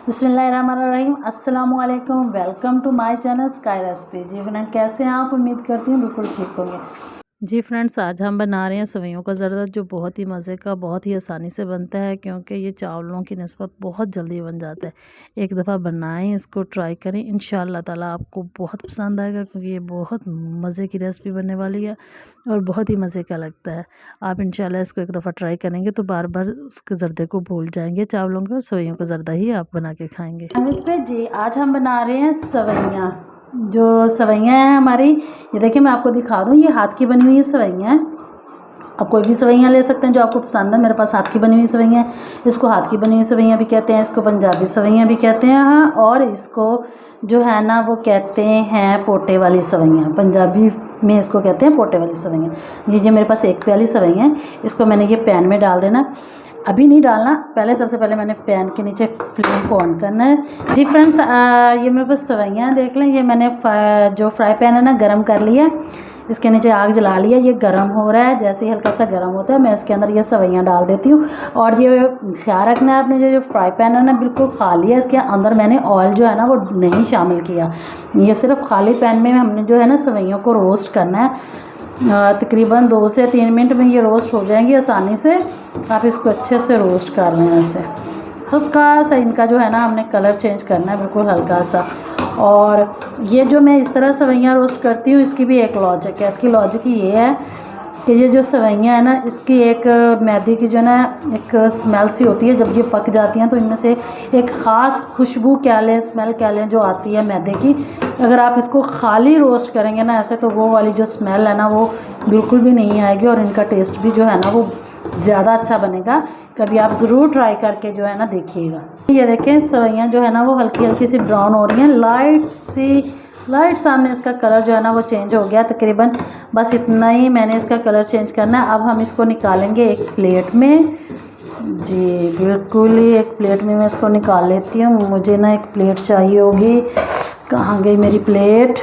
बिस्मिल्लाहिर्रहमानिर्रहीम। अस्सलामुअलैकुम। Welcome to my channel Sky Recipe. जी फ्रेंड, कैसे हैं आप? उम्मीद करती हूँ बिल्कुल ठीक होंगे। जी फ्रेंड्स, आज हम बना रहे हैं सेवइयों का ज़रदा, जो बहुत ही मज़े का, बहुत ही आसानी से बनता है, क्योंकि ये चावलों की निस्बत बहुत जल्दी बन जाता है। एक दफ़ा बनाएं, इसको ट्राई करें, इंशाअल्लाह ताला आपको बहुत पसंद आएगा, क्योंकि ये बहुत मज़े की रेसिपी बनने वाली है और बहुत ही मज़े का लगता है। आप इंशाअल्लाह इसको एक दफ़ा ट्राई करेंगे तो बार बार उसके ज़रदे को भूल जाएंगे। चावलों का, सेवइयों का ज़रदा ही आप बना के खाएँगे। जी, आज हम बना रहे हैं सेवइयाँ। जो सेवइयाँ हैं हमारी, ये देखिए मैं आपको दिखा दूँ, ये हाथ की बनी हुई है सेवइयाँ हैं। आप कोई भी सेवइयाँ ले सकते हैं जो आपको पसंद है। मेरे पास हाथ की बनी हुई सेवइयाँ हैं। इसको हाथ की बनी हुई सेवइयाँ भी कहते हैं, इसको पंजाबी सेवइयाँ भी कहते हैं, और इसको जो है ना वो कहते हैं पोटे वाली सेवइयाँ। पंजाबी में इसको कहते हैं पोटे वाली सेवइयाँ। जी, मेरे पास एक प्याली सेवइयाँ हैं। इसको मैंने ये पैन में डाल देना। अभी नहीं डालना, पहले सबसे पहले मैंने पैन के नीचे फ्लेम को ऑन करना है। जी फ्रेंड्स, ये मेरे पास सेवइयाँ देख लें, ये मैंने जो फ्राई पैन है ना गरम कर लिया। इसके नीचे आग जला लिया, ये गरम हो रहा है। जैसे ही हल्का सा गरम होता है मैं इसके अंदर ये सेवइयाँ डाल देती हूँ। और ये ख्याल रखना है, आपने जो फ्राई पैन है ना बिल्कुल खाली है, इसके अंदर मैंने ऑयल जो है ना वो नहीं शामिल किया। ये सिर्फ खाली पैन में हमने जो है ना सेवइयों को रोस्ट करना है। तकरीबन 2 से 3 मिनट में ये रोस्ट हो जाएंगी आसानी से। आप इसको अच्छे से रोस्ट कर लें। ऐसे हल्का सा इनका जो है ना हमने कलर चेंज करना है, बिल्कुल हल्का सा। और ये जो मैं इस तरह सेवइयाँ रोस्ट करती हूँ, इसकी भी एक लॉजिक है। इसकी लॉजिक ये है कि ये जो सेवइयाँ है ना, इसकी एक मैदे की जो है ना एक स्मेल सी होती है। जब ये पक जाती हैं तो इनमें से एक ख़ास खुशबू क्या लें, स्मेल क्या लें, जो आती है मैदे की। अगर आप इसको खाली रोस्ट करेंगे ना ऐसे, तो वो वाली जो स्मेल है ना वो बिल्कुल भी नहीं आएगी, और इनका टेस्ट भी जो है ना वो ज़्यादा अच्छा बनेगा। कभी आप ज़रूर ट्राई करके जो है ना देखिएगा। ये देखें, सेवइयाँ जो है ना वो हल्की हल्की सी ब्राउन हो रही हैं, लाइट सामने इसका कलर जो है ना वो चेंज हो गया तकरीबन। बस इतना ही मैंने इसका कलर चेंज करना है। अब हम इसको निकालेंगे एक प्लेट में। जी बिल्कुल ही एक प्लेट में मैं इसको निकाल लेती हूँ। मुझे ना एक प्लेट चाहिए होगी। कहाँ गई मेरी प्लेट?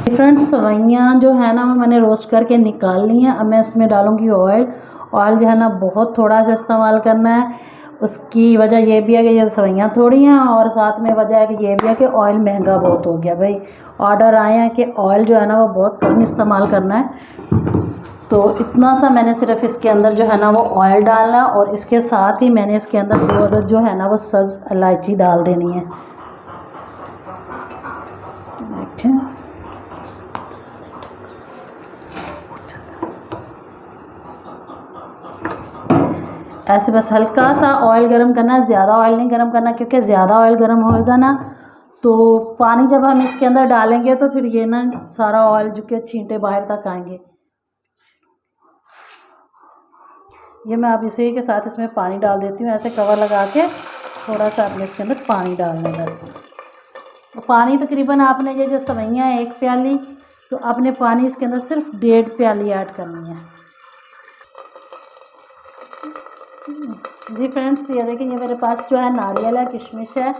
फ्रेंड्स, सेवइयाँ जो है ना वो मैंने रोस्ट करके निकाल ली हैं। अब मैं इसमें डालूँगी ऑयल। ऑयल जो है ना बहुत थोड़ा सा इस्तेमाल करना है। उसकी वजह ये भी है कि ये सेवइयाँ थोड़ी हैं, और साथ में वजह है कि ये भी है कि ऑयल महंगा बहुत हो गया भाई। ऑर्डर आए हैं कि ऑयल जो है ना वो बहुत कम इस्तेमाल करना है। तो इतना सा मैंने सिर्फ इसके अंदर जो है ना वो ऑयल डालना, और इसके साथ ही मैंने इसके अंदर 2 अदद जो है ना वो सब्ज़ इलायची डाल देनी है। देखें, ऐसे बस हल्का सा ऑयल गरम करना है, ज़्यादा ऑयल नहीं गरम करना, क्योंकि ज़्यादा ऑयल गरम होएगा ना तो पानी जब हम इसके अंदर डालेंगे तो फिर ये ना सारा ऑयल जो कि छींटे बाहर तक आएंगे। ये मैं अब इसी के साथ इसमें पानी डाल देती हूँ। ऐसे कवर लगा के थोड़ा सा आपने इसके अंदर पानी डालना है बस। तो पानी तकरीबन आपने ये जो सेवइयाँ है 1 प्याली, तो आपने पानी इसके अंदर सिर्फ 1.5 प्याली ऐड करनी है। जी फ्रेंड्स, ये देखिए, ये मेरे पास जो है नारियल है, किशमिश है।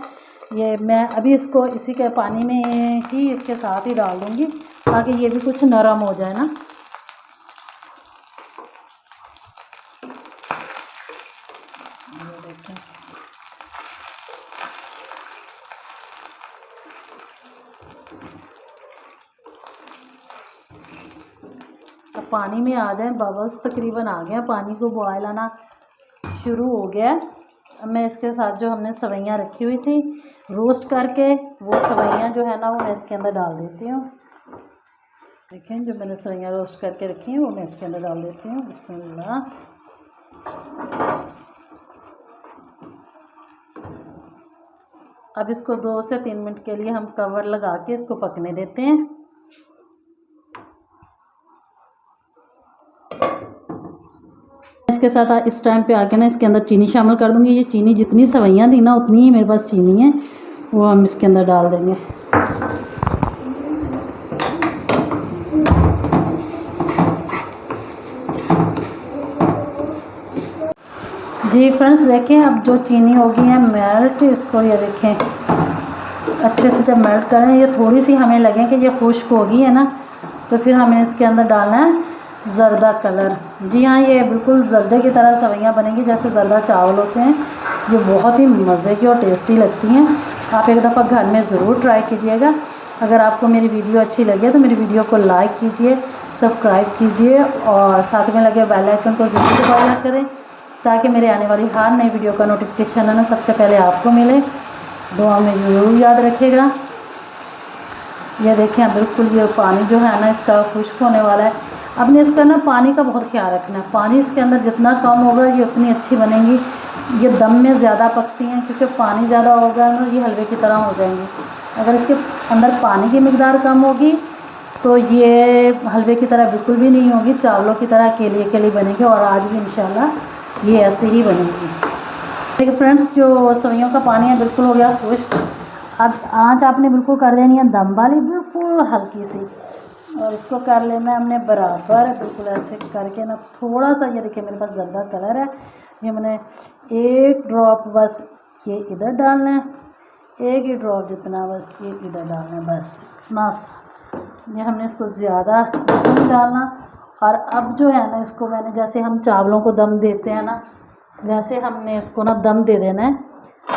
ये मैं अभी इसको इसी के पानी में ही इसके साथ ही डाल दूँगी, ताकि ये भी कुछ नरम हो जाए ना। ये देखें, अब पानी में आ जाए, बबल्स तकरीबन आ गया, पानी को बॉयल आना शुरू हो गया। अब मैं इसके साथ जो हमने सेवइयाँ रखी हुई थी रोस्ट करके, वो सेवइयाँ जो है ना वो मैं इसके अंदर डाल देती हूँ। देखें, जो मैंने सेवइयाँ रोस्ट करके रखी हैं वो मैं इसके अंदर डाल देती हूँ। बिस्मिल्लाह। अब इसको 2 से 3 मिनट के लिए हम कवर लगा के इसको पकने देते हैं। इसके साथ इस टाइम पे आके ना इसके अंदर चीनी शामिल कर दूंगी। ये चीनी जितनी सेवइयाँ थी ना उतनी ही मेरे पास चीनी है, वो हम इसके अंदर डाल देंगे। जी फ्रेंड्स, देखें, अब जो चीनी होगी है मेल्ट, इसको ये देखें अच्छे से जब मेल्ट करें, ये थोड़ी सी हमें लगे कि ये खुश्क होगी है ना, तो फिर हमें इसके अंदर डालना है ज़रदा कलर। जी हाँ, ये बिल्कुल ज़रदे की तरह सेवइयाँ बनेंगी जैसे ज़रदा चावल होते हैं। ये बहुत ही मज़े की और टेस्टी लगती हैं। आप एक दफ़ा घर में ज़रूर ट्राई कीजिएगा। अगर आपको मेरी वीडियो अच्छी लगे तो मेरी वीडियो को लाइक कीजिए, सब्सक्राइब कीजिए और साथ में लगे बेल आइकन को ज़रूर दबाया करें ताकि मेरे आने वाली हर नई वीडियो का नोटिफिकेशन है ना सबसे पहले आपको मिले। दुआ में ज़रूर याद रखिएगा। ये देखें बिल्कुल ये पानी जो है ना इसका खुश्क होने वाला है। आपने इसका ना पानी का बहुत ख्याल रखना है। पानी इसके अंदर जितना कम होगा ये उतनी अच्छी बनेंगी। ये दम में ज़्यादा पकती हैं क्योंकि पानी ज़्यादा होगा ना ये हलवे की तरह हो जाएंगी। अगर इसके अंदर पानी की मिकदार कम होगी तो ये हलवे की तरह बिल्कुल भी नहीं होगी, चावलों की तरह केली बनेगी और आज भी इंशाल्लाह ये ऐसे ही बनेगी। देखिए फ्रेंड्स, जो सवैयों का पानी है बिल्कुल हो गया खुश्क। अब आँच आपने बिल्कुल कर देनी है दम वाली, बिल्कुल हल्की सी, और इसको कर लेना है हमने बराबर बिल्कुल ऐसे करके ना थोड़ा सा। ये देखिए मेरे पास ज़र्दा कलर है, ये मैंने एक ड्रॉप बस ये इधर डालना है, एक ही ड्रॉप जितना बस ये इधर डालना है, बस इतना सा। ये हमने इसको ज़्यादा नहीं डालना। और अब जो है ना इसको मैंने जैसे हम चावलों को दम देते हैं ना, वैसे हमने इसको ना दम दे देना है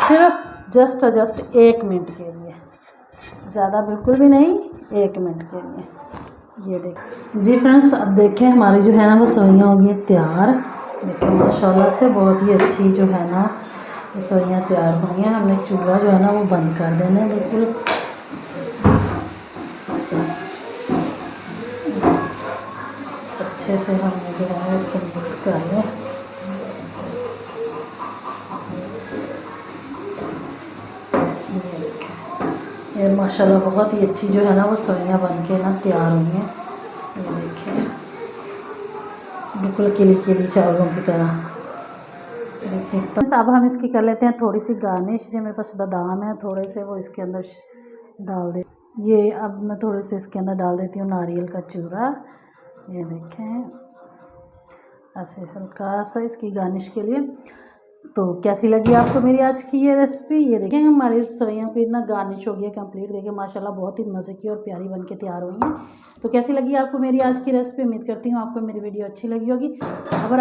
सिर्फ जस्ट 1 मिनट के लिए, ज़्यादा बिल्कुल भी नहीं, 1 मिनट के लिए। ये देखें जी फ्रेंड्स, अब देखें हमारी जो है ना वो सवैयाँ हो गई तैयार। देखिए माशाल्लाह से बहुत ही अच्छी जो है ना ये सवैयाँ तैयार हो गई हैं। हमने चूल्हा जो है ना वो बंद कर देना है बिल्कुल। अच्छे से हमने जो है इसको मिक्स कर लें। ये माशाल्लाह बहुत ही अच्छी जो है ना वो सवैयाँ बन के ना तैयार हुई हैं। ये देखिए बिल्कुल केली चावलों की तरह। देखिए तो अब हम इसकी कर लेते हैं थोड़ी सी गार्निश। जो मेरे पास बादाम है थोड़े से वो इसके अंदर डाल दे। ये अब मैं थोड़े से इसके अंदर डाल देती हूँ नारियल का चूरा। ये देखें ऐसे हल्का सा इसकी गार्निश के लिए। तो कैसी लगी आपको मेरी आज की ये रेसिपी? ये देखें हमारी सवैयों की ना गार्निश हो गई है कंप्लीट। देखिए माशाल्लाह बहुत ही मज़े की और प्यारी बन के तैयार हुई हैं। तो कैसी लगी आपको मेरी आज की रेसिपी? उम्मीद करती हूँ आपको मेरी वीडियो अच्छी लगी होगी। अगर